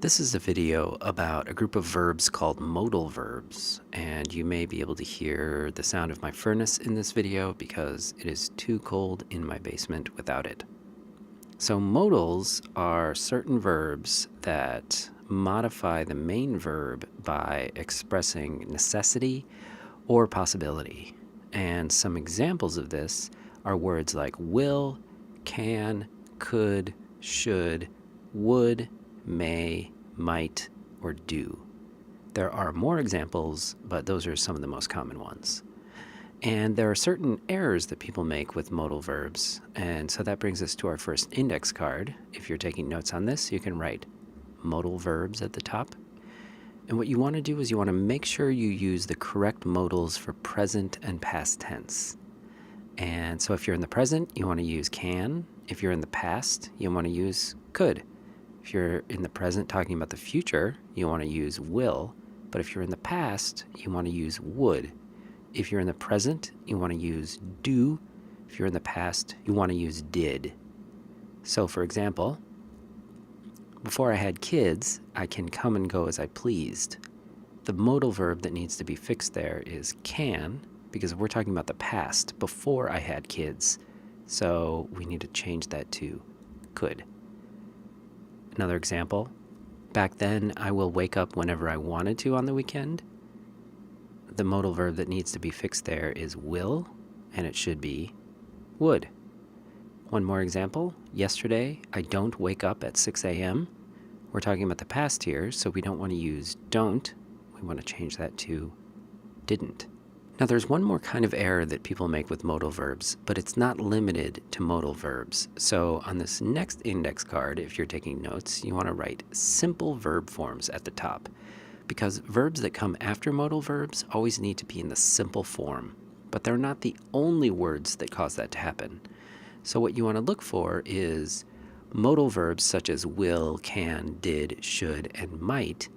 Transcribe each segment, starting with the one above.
This is a video about a group of verbs called modal verbs, and you may be able to hear the sound of my furnace in this video because it is too cold in my basement without it. So modals are certain verbs that modify the main verb by expressing necessity or possibility. And some examples of this are words like will, can, could, should, would, may, might, or do. There are more examples, but those are some of the most common ones. And there are certain errors that people make with modal verbs, and so that brings us to our first index card. If you're taking notes on this, you can write modal verbs at the top. And what you want to do is you want to make sure you use the correct modals for present and past tense. And so if you're in the present, you want to use can. If you're in the past, you want to use could. If you're in the present talking about the future, you want to use will. But if you're in the past, you want to use would. If you're in the present, you want to use do. If you're in the past, you want to use did. So for example, before I had kids, I can come and go as I pleased. The modal verb that needs to be fixed there is can, because we're talking about the past, before I had kids. So we need to change that to could. Another example, back then I will wake up whenever I wanted to on the weekend. The modal verb that needs to be fixed there is will, and it should be would. One more example, yesterday I don't wake up at 6 a.m. We're talking about the past here, so we don't want to use don't. We want to change that to didn't. Now there's one more kind of error that people make with modal verbs, but it's not limited to modal verbs. So on this next index card, if you're taking notes, you want to write simple verb forms at the top, because verbs that come after modal verbs always need to be in the simple form, but they're not the only words that cause that to happen. So what you want to look for is modal verbs such as will, can, did, should, and might,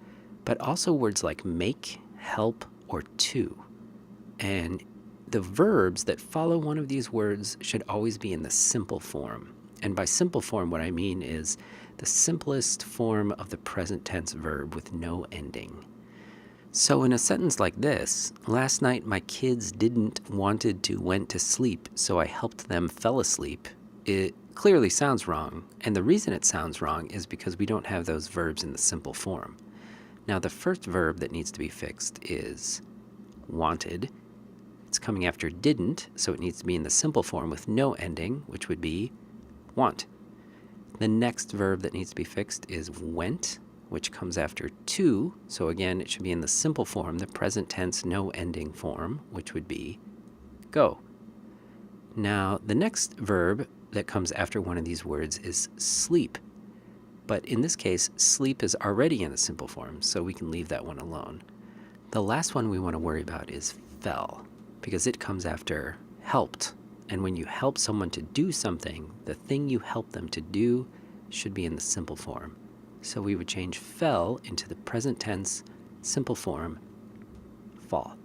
but also words like make, help, or to. And the verbs that follow one of these words should always be in the simple form. And by simple form, what I mean is the simplest form of the present tense verb with no ending. So in a sentence like this, last night my kids didn't wanted to went to sleep, so I helped them fell asleep. It clearly sounds wrong, and the reason it sounds wrong is because we don't have those verbs in the simple form. Now the first verb that needs to be fixed is wanted. It's coming after didn't, so it needs to be in the simple form with no ending, which would be want. The next verb that needs to be fixed is went, which comes after to, so again it should be in the simple form, the present tense no ending form, which would be go. Now the next verb that comes after one of these words is sleep, but in this case sleep is already in the simple form, so we can leave that one alone. The last one we want to worry about is fell, because it comes after helped. And when you help someone to do something, the thing you help them to do should be in the simple form. So we would change fell into the present tense simple form, fall.